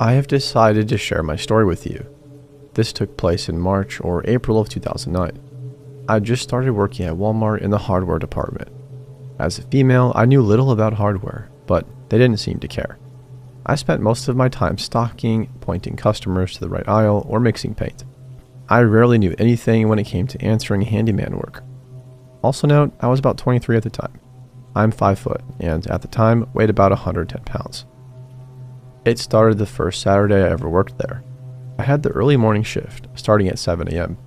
I have decided to share my story with you. This took place in March or April of 2009. I just started working at Walmart in the hardware department. As a female, I knew little about hardware, but they didn't seem to care. I spent most of my time stocking, pointing customers to the right aisle, or mixing paint. I rarely knew anything when it came to answering handyman work. Also note, I was about 23 at the time. I'm 5 foot, and at the time, weighed about 110 pounds. It started the first Saturday I ever worked there. I had the early morning shift, starting at 7 a.m.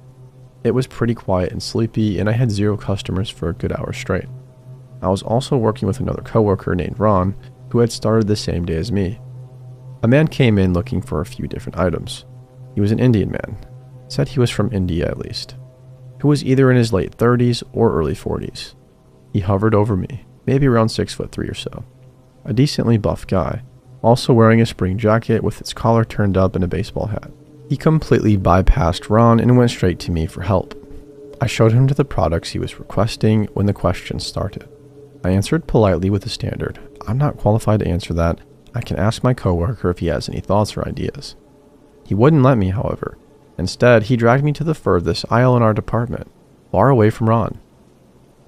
It was pretty quiet and sleepy, and I had 0 customers for a good hour straight. I was also working with another coworker named Ron, who had started the same day as me. A man came in looking for a few different items. He was an Indian man, said he was from India at least, who was either in his late 30s or early 40s. He hovered over me, maybe around 6'3" or so. A decently buff guy, also wearing a spring jacket with its collar turned up and a baseball hat. He completely bypassed Ron and went straight to me for help. I showed him to the products he was requesting when the questions started. I answered politely with the standard, "I'm not qualified to answer that. I can ask my coworker if he has any thoughts or ideas." He wouldn't let me, however. Instead, he dragged me to the furthest aisle in our department, far away from Ron.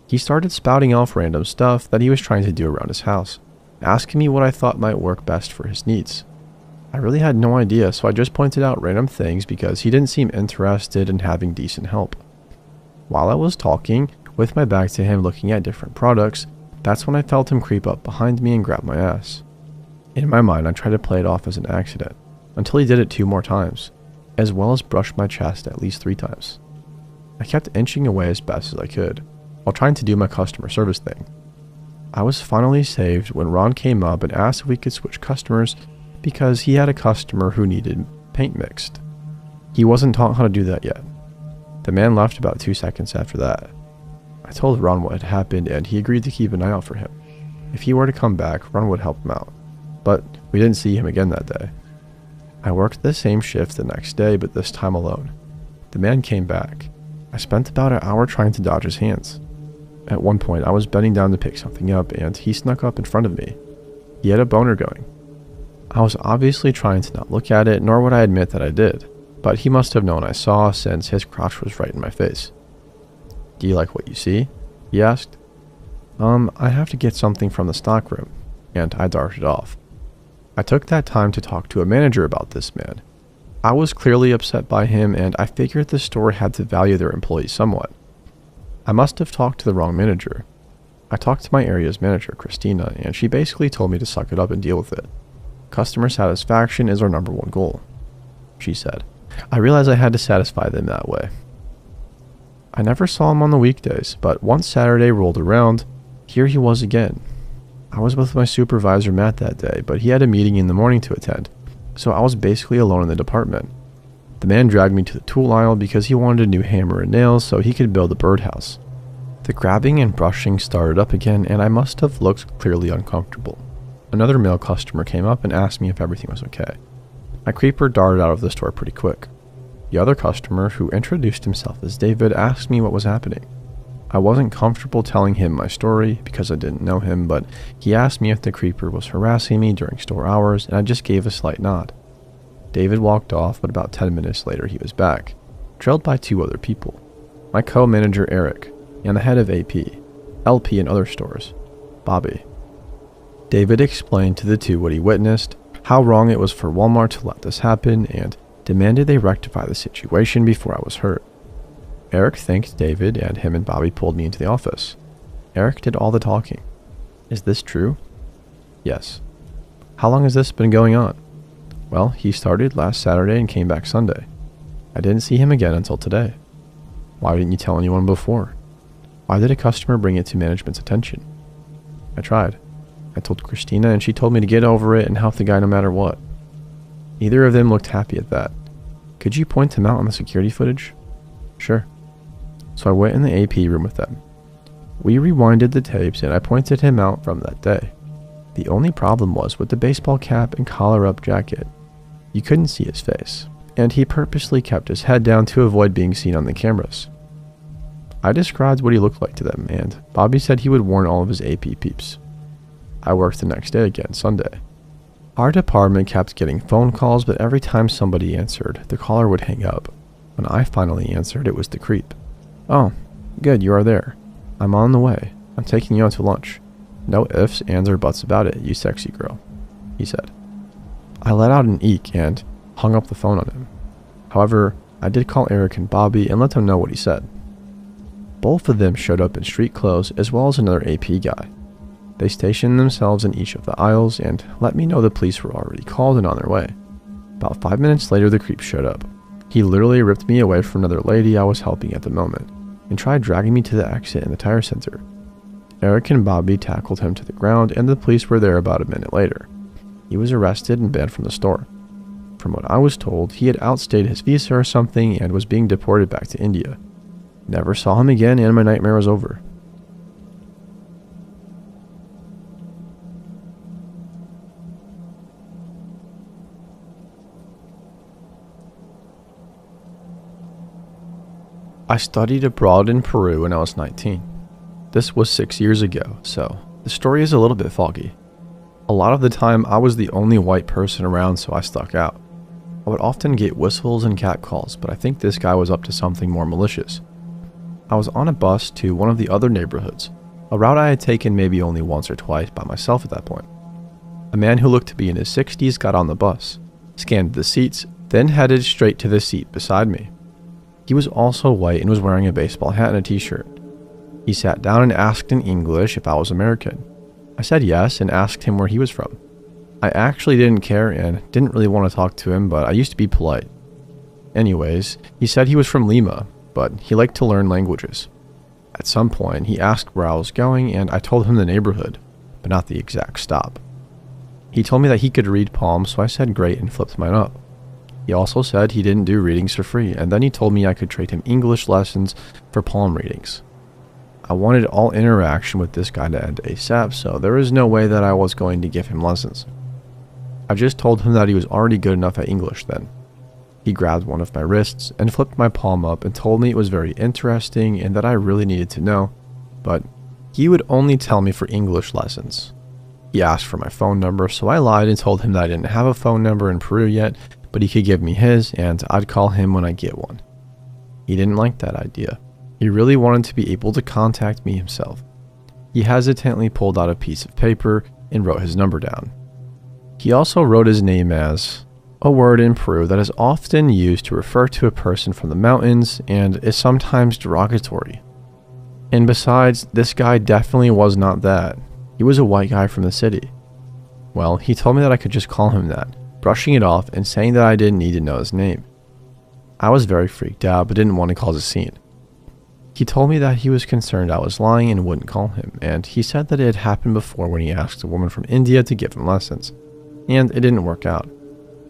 He started spouting off random stuff that he was trying to do around his house, asking me what I thought might work best for his needs. I really had no idea, so I just pointed out random things because he didn't seem interested in having decent help. While I was talking, with my back to him looking at different products, that's when I felt him creep up behind me and grab my ass. In my mind, I tried to play it off as an accident, until he did it 2 more times, as well as brushed my chest at least 3 times. I kept inching away as best as I could, while trying to do my customer service thing. I was finally saved when Ron came up and asked if we could switch customers because he had a customer who needed paint mixed. He wasn't taught how to do that yet. The man left about 2 seconds after that. I told Ron what had happened and he agreed to keep an eye out for him. If he were to come back, Ron would help him out. But we didn't see him again that day. I worked the same shift the next day, but this time alone. The man came back. I spent about an hour trying to dodge his hands. At one point, I was bending down to pick something up and he snuck up in front of me. He had a boner going. I was obviously trying to not look at it, nor would I admit that I did, but he must have known I saw since his crotch was right in my face. "Do you like what you see?" he asked. I have to get something from the stockroom," and I darted off. I took that time to talk to a manager about this man. I was clearly upset by him, and I figured the store had to value their employees somewhat. I must have talked to the wrong manager. I talked to my area's manager, Christina, and she basically told me to suck it up and deal with it. "Customer satisfaction is our #1 goal," she said. I realized I had to satisfy them that way. I never saw him on the weekdays, but once Saturday rolled around, here he was again. I was with my supervisor Matt that day, but he had a meeting in the morning to attend, so I was basically alone in the department. The man dragged me to the tool aisle because he wanted a new hammer and nails so he could build a birdhouse. The grabbing and brushing started up again, and I must have looked clearly uncomfortable. Another male customer came up and asked me if everything was okay. My creeper darted out of the store pretty quick. The other customer, who introduced himself as David, asked me what was happening. I wasn't comfortable telling him my story because I didn't know him, but he asked me if the creeper was harassing me during store hours, and I just gave a slight nod. David walked off, but about 10 minutes later he was back, trailed by 2 other people. My co-manager Eric, and the head of AP, LP and other stores, Bobby. David explained to the 2 what he witnessed, how wrong it was for Walmart to let this happen, and demanded they rectify the situation before I was hurt. Eric thanked David, and him and Bobby pulled me into the office. Eric did all the talking. "Is this true?" "Yes." "How long has this been going on?" "Well, he started last Saturday and came back Sunday. I didn't see him again until today." "Why didn't you tell anyone before?" "Why did a customer bring it to management's attention?" "I tried. I told Christina and she told me to get over it and help the guy no matter what." Neither of them looked happy at that. "Could you point him out on the security footage?" "Sure." So I went in the AP room with them. We rewinded the tapes and I pointed him out from that day. The only problem was with the baseball cap and collar-up jacket. You couldn't see his face, and he purposely kept his head down to avoid being seen on the cameras. I described what he looked like to them, and Bobby said he would warn all of his AP peeps. I worked the next day again, Sunday. Our department kept getting phone calls, but every time somebody answered, the caller would hang up. When I finally answered, it was the creep. "Oh, good, you are there. I'm on the way. I'm taking you out to lunch. No ifs, ands, or buts about it, you sexy girl," he said. I let out an eek and hung up the phone on him. However, I did call Eric and Bobby and let them know what he said. Both of them showed up in street clothes as well as another AP guy. They stationed themselves in each of the aisles and let me know the police were already called and on their way. About 5 minutes later, the creep showed up. He literally ripped me away from another lady I was helping at the moment and tried dragging me to the exit in the tire center. Eric and Bobby tackled him to the ground and the police were there about a minute later. He was arrested and banned from the store. From what I was told, he had outstayed his visa or something and was being deported back to India. Never saw him again and my nightmare was over. I studied abroad in Peru when I was 19. This was 6 years ago, so the story is a little bit foggy. A lot of the time, I was the only white person around, so I stuck out. I would often get whistles and catcalls, but I think this guy was up to something more malicious. I was on a bus to one of the other neighborhoods, a route I had taken maybe only once or twice by myself at that point. A man who looked to be in his 60s got on the bus, scanned the seats, then headed straight to the seat beside me. He was also white and was wearing a baseball hat and a t-shirt. He sat down and asked in English if I was American. I said yes and asked him where he was from. I actually didn't care and didn't really want to talk to him, but I used to be polite. Anyways, he said he was from Lima, but he liked to learn languages. At some point, he asked where I was going and I told him the neighborhood, but not the exact stop. He told me that he could read palms, so I said great and flipped mine up. He also said he didn't do readings for free, and then he told me I could trade him English lessons for palm readings. I wanted all interaction with this guy to end ASAP, so there was no way that I was going to give him lessons. I just told him that he was already good enough at English then. He grabbed one of my wrists and flipped my palm up and told me it was very interesting and that I really needed to know, but he would only tell me for English lessons. He asked for my phone number, so I lied and told him that I didn't have a phone number in Peru yet, but he could give me his and I'd call him when I get one. He didn't like that idea. He really wanted to be able to contact me himself. He hesitantly pulled out a piece of paper and wrote his number down. He also wrote his name as a word in Peru that is often used to refer to a person from the mountains and is sometimes derogatory. And besides, this guy definitely was not that. He was a white guy from the city. Well, he told me that I could just call him that, brushing it off and saying that I didn't need to know his name. I was very freaked out but didn't want to cause a scene. He told me that he was concerned I was lying and wouldn't call him, and he said that it had happened before when he asked a woman from India to give him lessons, and it didn't work out.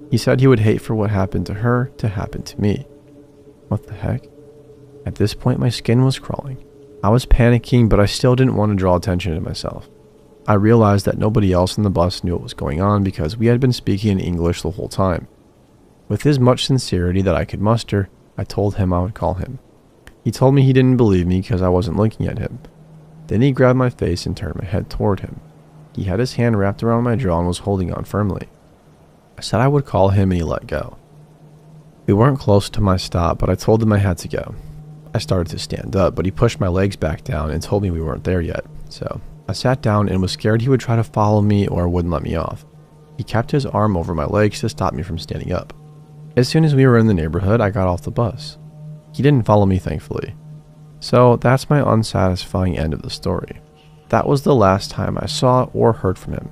He said he would hate for what happened to her to happen to me. What the heck? At this point, my skin was crawling. I was panicking, but I still didn't want to draw attention to myself. I realized that nobody else on the bus knew what was going on because we had been speaking in English the whole time. With as much sincerity that I could muster, I told him I would call him. He told me he didn't believe me because I wasn't looking at him. Then he grabbed my face and turned my head toward him. He had his hand wrapped around my jaw and was holding on firmly. I said I would call him and he let go. We weren't close to my stop, but I told him I had to go. I started to stand up, but he pushed my legs back down and told me we weren't there yet, so I sat down and was scared he would try to follow me or wouldn't let me off. He kept his arm over my legs to stop me from standing up. As soon as we were in the neighborhood, I got off the bus. He didn't follow me, thankfully. So that's my unsatisfying end of the story. That was the last time I saw or heard from him.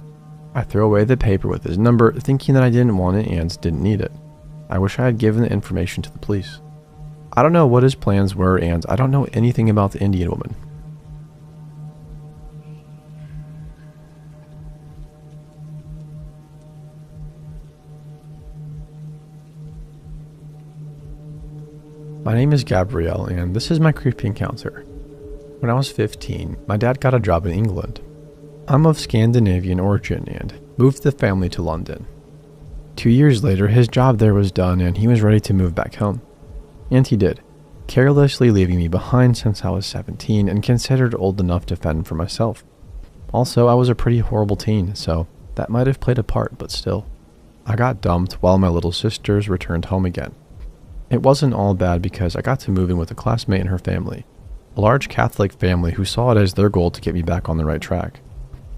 I threw away the paper with his number, thinking that I didn't want it and didn't need it. I wish I had given the information to the police. I don't know what his plans were, and I don't know anything about the Indian woman. My name is Gabrielle, and this is my creepy encounter. When I was 15, my dad got a job in England. I'm of Scandinavian origin and moved the family to London. 2 years later, his job there was done and he was ready to move back home. And he did, carelessly leaving me behind since I was 17 and considered old enough to fend for myself. Also, I was a pretty horrible teen, so That might have played a part, but still. I got dumped while my little sisters returned home again. It wasn't all bad because I got to move in with a classmate and her family, a large Catholic family who saw it as their goal to get me back on the right track.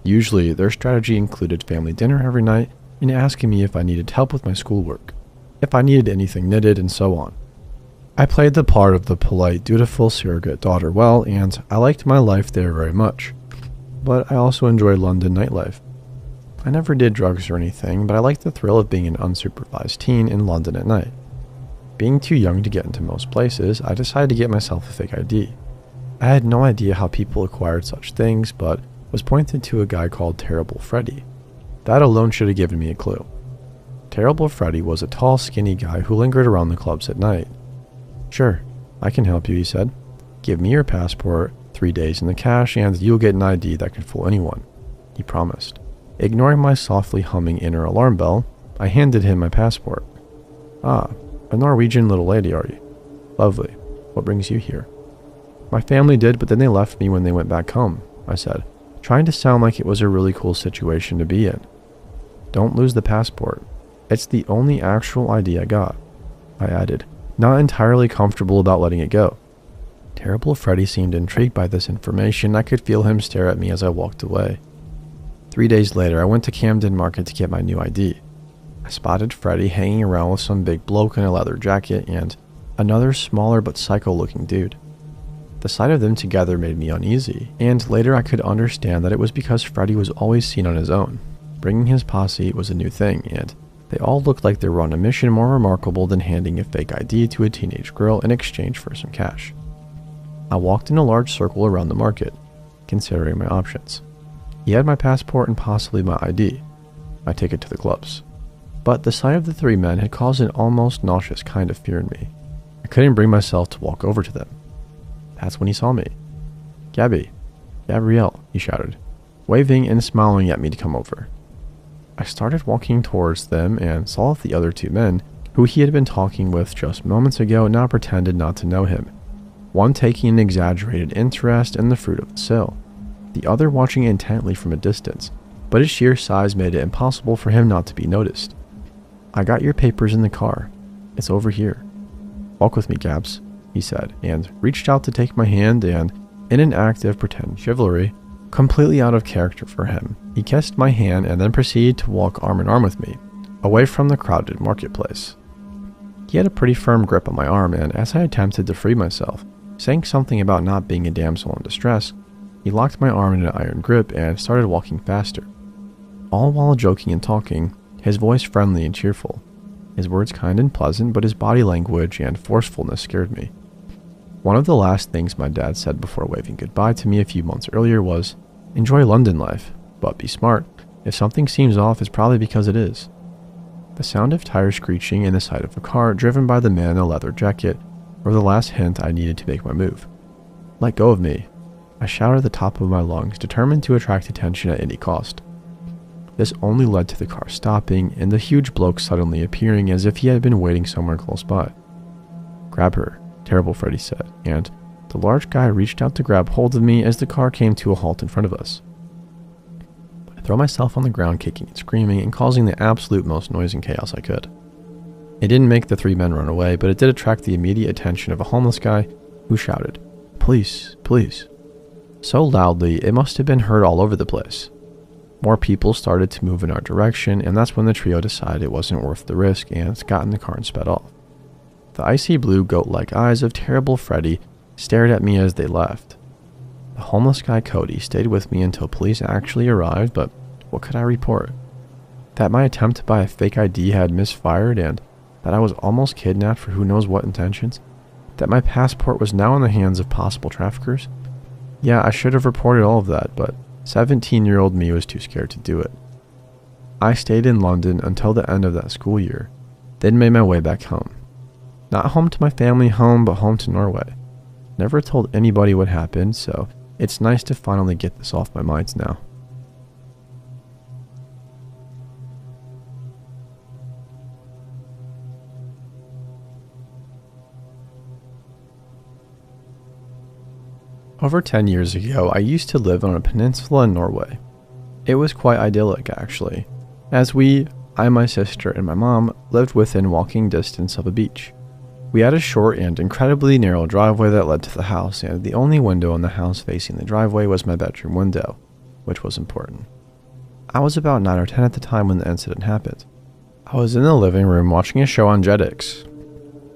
Usually, their strategy included family dinner every night and asking me if I needed help with my schoolwork, if I needed anything knitted, and so on. I played the part of the polite, dutiful surrogate daughter well, and I liked my life there very much. But I also enjoyed London nightlife. I never did drugs or anything, but I liked the thrill of being an unsupervised teen in London at night. Being too young to get into most places, I decided to get myself a fake ID. I had no idea how people acquired such things, but was pointed to a guy called Terrible Freddy. That alone should have given me a clue. Terrible Freddy was a tall, skinny guy who lingered around the clubs at night. "Sure, I can help you," he said. "Give me your passport, 3 days in the cash, and you'll get an ID that can fool anyone," he promised. Ignoring my softly humming inner alarm bell, I handed him my passport. "Ah, a Norwegian little lady, are you? Lovely. What brings you here?" "My family did, but then they left me when they went back home," I said, trying to sound like it was a really cool situation to be in. "Don't lose the passport. It's the only actual ID I got," I added, not entirely comfortable about letting it go. Terrible Freddy seemed intrigued by this information. I could feel him stare at me as I walked away. 3 days later, I went to Camden Market to get my new ID. I spotted Freddy hanging around with some big bloke in a leather jacket and another smaller but psycho-looking dude. The sight of them together made me uneasy, and later I could understand that it was because Freddy was always seen on his own. Bringing his posse was a new thing, and they all looked like they were on a mission more remarkable than handing a fake ID to a teenage girl in exchange for some cash. I walked in a large circle around the market, considering my options. He had my passport and possibly my ID, my ticket to the clubs. But the sight of the three men had caused an almost nauseous kind of fear in me. I couldn't bring myself to walk over to them. That's when he saw me. Gabrielle, he shouted, waving and smiling at me to come over. I started walking towards them and saw the other two men, who he had been talking with just moments ago, now pretended not to know him. One taking an exaggerated interest in the fruit of the sale, the other watching intently from a distance, but his sheer size made it impossible for him not to be noticed. "I got your papers in the car. It's over here. Walk with me, Gabs," he said, and reached out to take my hand, and, in an act of pretend chivalry, completely out of character for him, he kissed my hand and then proceeded to walk arm in arm with me, away from the crowded marketplace. He had a pretty firm grip on my arm, and as I attempted to free myself, saying something about not being a damsel in distress, he locked my arm in an iron grip and started walking faster. All while joking and talking, his voice friendly and cheerful. His words kind and pleasant, but his body language and forcefulness scared me. One of the last things my dad said before waving goodbye to me a few months earlier was, "Enjoy London life, but be smart. If something seems off, it's probably because it is." The sound of tires screeching and the sight of a car driven by the man in a leather jacket were the last hint I needed to make my move. "Let go of me," I shouted at the top of my lungs, determined to attract attention at any cost. This only led to the car stopping and the huge bloke suddenly appearing as if he had been waiting somewhere close by. "Grab her," Terrible Freddy said, and the large guy reached out to grab hold of me as the car came to a halt in front of us. I threw myself on the ground, kicking and screaming and causing the absolute most noise and chaos I could. It didn't make the three men run away, but it did attract the immediate attention of a homeless guy who shouted, "Police, police," so loudly it must have been heard all over the place. More people started to move in our direction, and that's when the trio decided it wasn't worth the risk and got in the car and sped off. The icy blue goat-like eyes of Terrible Freddy stared at me as they left. The homeless guy Cody stayed with me until police actually arrived, but what could I report? That my attempt to buy a fake ID had misfired, and that I was almost kidnapped for who knows what intentions? That my passport was now in the hands of possible traffickers? Yeah, I should have reported all of that, but 17-year-old me was too scared to do it. I stayed in London until the end of that school year, then made my way back home. Not home to my family home, but home to Norway. Never told anybody what happened, so it's nice to finally get this off my mind now. Over 10 years ago, I used to live on a peninsula in Norway. It was quite idyllic, actually, as I, my sister, and my mom lived within walking distance of a beach. We had a short and incredibly narrow driveway that led to the house, and the only window in the house facing the driveway was my bedroom window, which was important. I was about 9 or 10 at the time when the incident happened. I was in the living room watching a show on Jetix.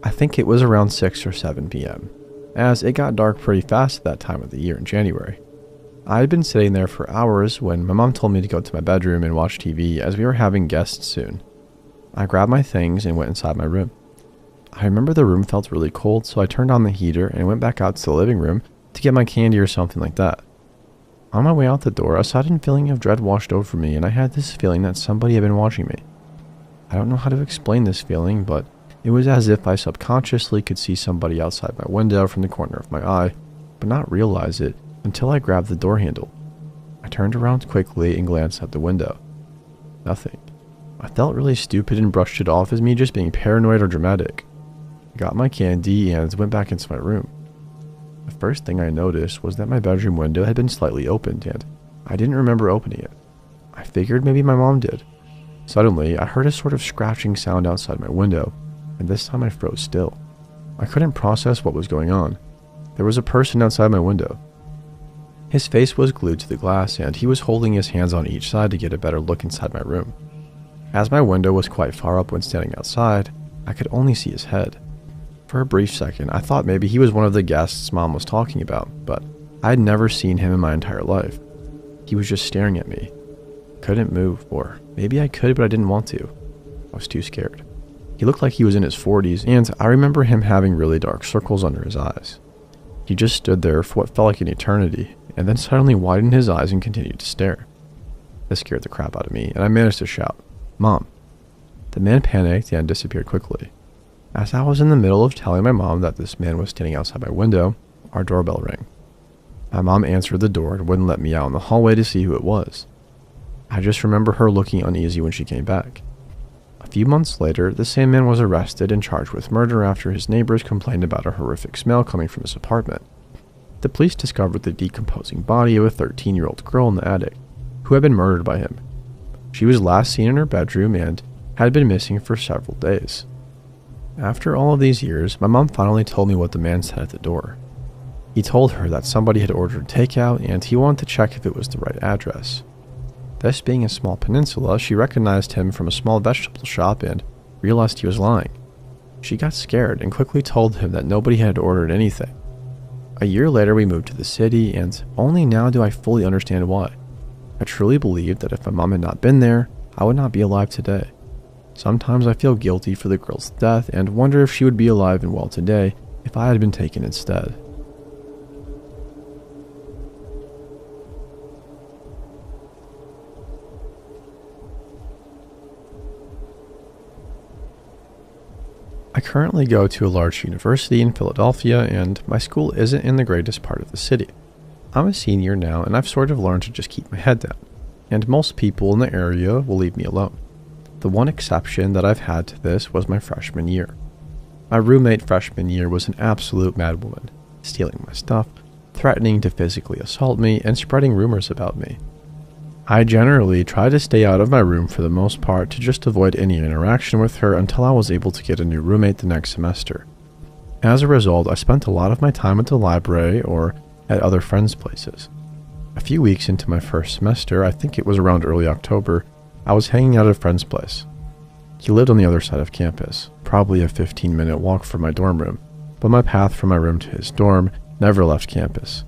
I think it was around 6 or 7 p.m., as it got dark pretty fast at that time of the year in January. I had been sitting there for hours when my mom told me to go to my bedroom and watch TV as we were having guests soon. I grabbed my things and went inside my room. I remember the room felt really cold, so I turned on the heater and went back out to the living room to get my candy or something like that. On my way out the door, a sudden feeling of dread washed over me, and I had this feeling that somebody had been watching me. I don't know how to explain this feeling, but it was as if I subconsciously could see somebody outside my window from the corner of my eye, but not realize it until I grabbed the door handle. I turned around quickly and glanced out the window. Nothing. I felt really stupid and brushed it off as me just being paranoid or dramatic. I got my candy and went back into my room. The first thing I noticed was that my bedroom window had been slightly opened, and I didn't remember opening it. I figured maybe my mom did. Suddenly, I heard a sort of scratching sound outside my window, and this time I froze still. I couldn't process what was going on. There was a person outside my window. His face was glued to the glass, and he was holding his hands on each side to get a better look inside my room. As my window was quite far up when standing outside, I could only see his head. For a brief second, I thought maybe he was one of the guests Mom was talking about, but I had never seen him in my entire life. He was just staring at me. Couldn't move, or maybe I could, but I didn't want to. I was too scared. He looked like he was in his 40s, and I remember him having really dark circles under his eyes. He just stood there for what felt like an eternity, and then suddenly widened his eyes and continued to stare. This scared the crap out of me, and I managed to shout, "Mom." The man panicked and disappeared quickly. As I was in the middle of telling my mom that this man was standing outside my window, our doorbell rang. My mom answered the door and wouldn't let me out in the hallway to see who it was. I just remember her looking uneasy when she came back. A few months later, the same man was arrested and charged with murder after his neighbors complained about a horrific smell coming from his apartment. The police discovered the decomposing body of a 13-year-old girl in the attic, who had been murdered by him. She was last seen in her bedroom and had been missing for several days. After all of these years, my mom finally told me what the man said at the door. He told her that somebody had ordered takeout and he wanted to check if it was the right address. This being a small peninsula, she recognized him from a small vegetable shop and realized he was lying. She got scared and quickly told him that nobody had ordered anything. A year later, we moved to the city, and only now do I fully understand why. I truly believed that if my mom had not been there, I would not be alive today. Sometimes I feel guilty for the girl's death and wonder if she would be alive and well today if I had been taken instead. I currently go to a large university in Philadelphia, and my school isn't in the greatest part of the city. I'm a senior now, and I've sort of learned to just keep my head down, and most people in the area will leave me alone. The one exception that I've had to this was my freshman year. My roommate freshman year was an absolute madwoman, stealing my stuff, threatening to physically assault me, and spreading rumors about me. I generally tried to stay out of my room for the most part to just avoid any interaction with her until I was able to get a new roommate the next semester. As a result, I spent a lot of my time at the library or at other friends' places. A few weeks into my first semester, I think it was around early October, I was hanging out at a friend's place. He lived on the other side of campus, probably a 15-minute walk from my dorm room, but my path from my room to his dorm never left campus.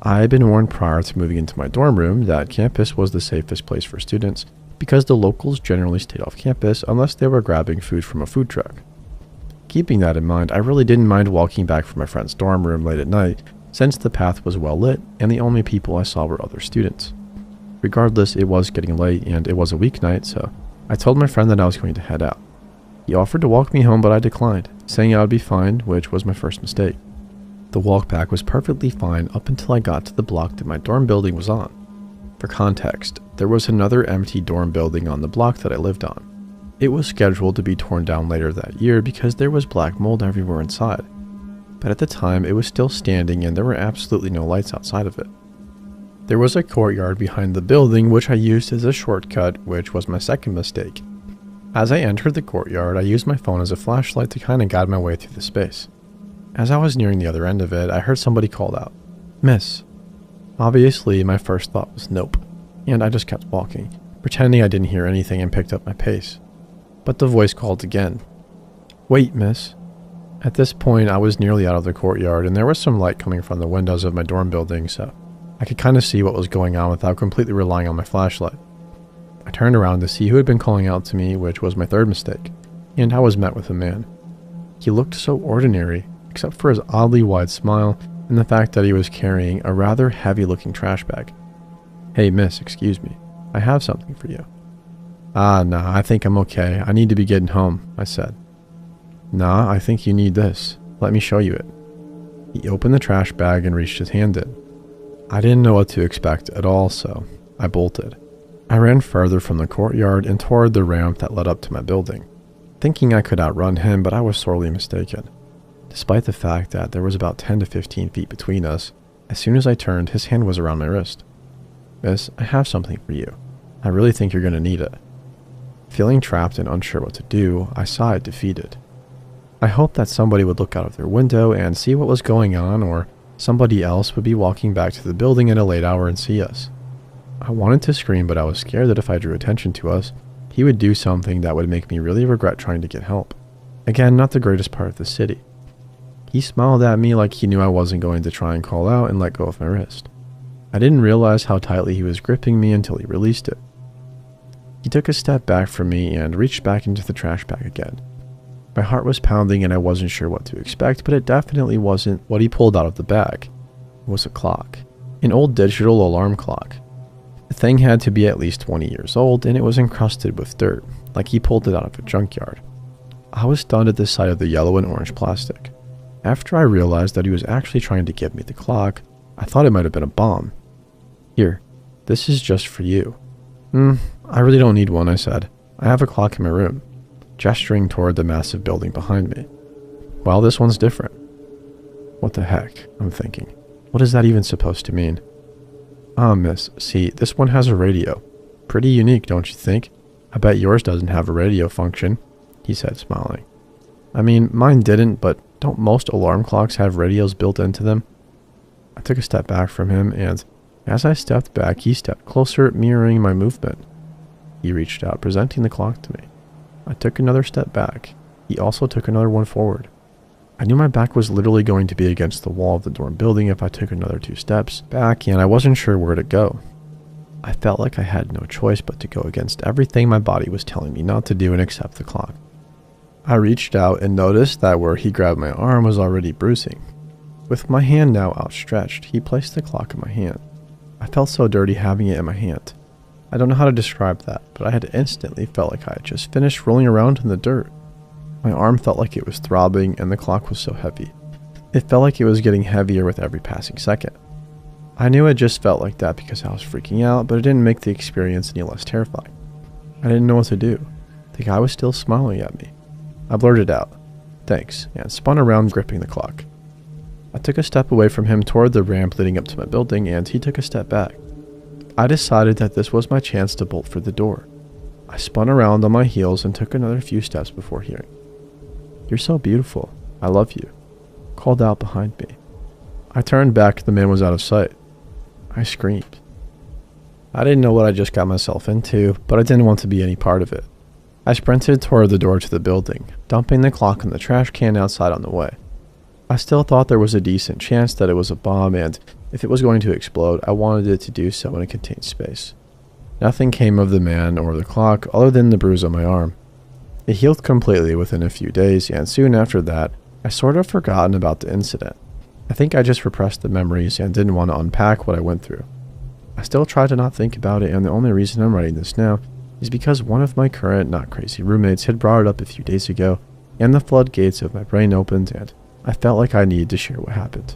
I had been warned prior to moving into my dorm room that campus was the safest place for students because the locals generally stayed off campus unless they were grabbing food from a food truck. Keeping that in mind, I really didn't mind walking back from my friend's dorm room late at night since the path was well lit and the only people I saw were other students. Regardless, it was getting late and it was a weeknight, so I told my friend that I was going to head out. He offered to walk me home, but I declined, saying I would be fine, which was my first mistake. The walk back was perfectly fine up until I got to the block that my dorm building was on. For context, there was another empty dorm building on the block that I lived on. It was scheduled to be torn down later that year because there was black mold everywhere inside. But at the time, it was still standing and there were absolutely no lights outside of it. There was a courtyard behind the building which I used as a shortcut, which was my second mistake. As I entered the courtyard, I used my phone as a flashlight to kind of guide my way through the space. As I was nearing the other end of it, I heard somebody called out, "Miss." Obviously, my first thought was nope, and I just kept walking, pretending I didn't hear anything and picked up my pace. But the voice called again, "Wait, miss." At this point, I was nearly out of the courtyard, and there was some light coming from the windows of my dorm building, so I could kind of see what was going on without completely relying on my flashlight. I turned around to see who had been calling out to me, which was my third mistake, and I was met with a man. He looked so ordinary, except for his oddly wide smile and the fact that he was carrying a rather heavy-looking trash bag. "Hey, miss, excuse me. I have something for you." Nah, I think I'm okay. I need to be getting home," I said. "Nah, I think you need this. Let me show you it." He opened the trash bag and reached his hand in. I didn't know what to expect at all, so I bolted. I ran further from the courtyard and toward the ramp that led up to my building, thinking I could outrun him, but I was sorely mistaken. Despite the fact that there was about 10 to 15 feet between us, as soon as I turned, his hand was around my wrist. "Miss, I have something for you. I really think you're going to need it." Feeling trapped and unsure what to do, I sighed, defeated. I hoped that somebody would look out of their window and see what was going on, or somebody else would be walking back to the building at a late hour and see us. I wanted to scream, but I was scared that if I drew attention to us, he would do something that would make me really regret trying to get help. Again, not the greatest part of the city. He smiled at me like he knew I wasn't going to try and call out and let go of my wrist. I didn't realize how tightly he was gripping me until he released it. He took a step back from me and reached back into the trash bag again. My heart was pounding and I wasn't sure what to expect, but it definitely wasn't what he pulled out of the bag. It was a clock. An old digital alarm clock. The thing had to be at least 20 years old, and it was encrusted with dirt, like he pulled it out of a junkyard. I was stunned at the sight of the yellow and orange plastic. After I realized that he was actually trying to give me the clock, I thought it might have been a bomb. "Here, this is just for you." I really don't need one," I said. "I have a clock in my room," gesturing toward the massive building behind me. "Well, this one's different." What the heck, I'm thinking. What is that even supposed to mean? Miss, see, this one has a radio. Pretty unique, don't you think? I bet yours doesn't have a radio function," he said, smiling. "I mean, mine didn't, but don't most alarm clocks have radios built into them?" I took a step back from him, and as I stepped back, he stepped closer, mirroring my movement. He reached out, presenting the clock to me. I took another step back. He also took another one forward. I knew my back was literally going to be against the wall of the dorm building if I took another 2 steps back, and I wasn't sure where to go. I felt like I had no choice but to go against everything my body was telling me not to do and accept the clock. I reached out and noticed that where he grabbed my arm was already bruising. With my hand now outstretched, he placed the clock in my hand. I felt so dirty having it in my hand. I don't know how to describe that, but I had instantly felt like I had just finished rolling around in the dirt. My arm felt like it was throbbing, and the clock was so heavy. It felt like it was getting heavier with every passing second. I knew it just felt like that because I was freaking out, but it didn't make the experience any less terrifying. I didn't know what to do. The guy was still smiling at me. I blurted out, "Thanks," and spun around, gripping the clock. I took a step away from him toward the ramp leading up to my building, and he took a step back. I decided that this was my chance to bolt for the door. I spun around on my heels and took another few steps before hearing, "You're so beautiful. I love you," called out behind me. I turned back. The man was out of sight. I screamed. I didn't know what I just got myself into, but I didn't want to be any part of it. I sprinted toward the door to the building, dumping the clock in the trash can outside on the way. I still thought there was a decent chance that it was a bomb, and if it was going to explode, I wanted it to do so in a contained space. Nothing came of the man or the clock other than the bruise on my arm. It healed completely within a few days, and soon after that, I sort of forgotten about the incident. I think I just repressed the memories and didn't want to unpack what I went through. I still try to not think about it, and the only reason I'm writing this now is because one of my current not crazy roommates had brought it up a few days ago, and the floodgates of my brain opened, and I felt like I needed to share what happened.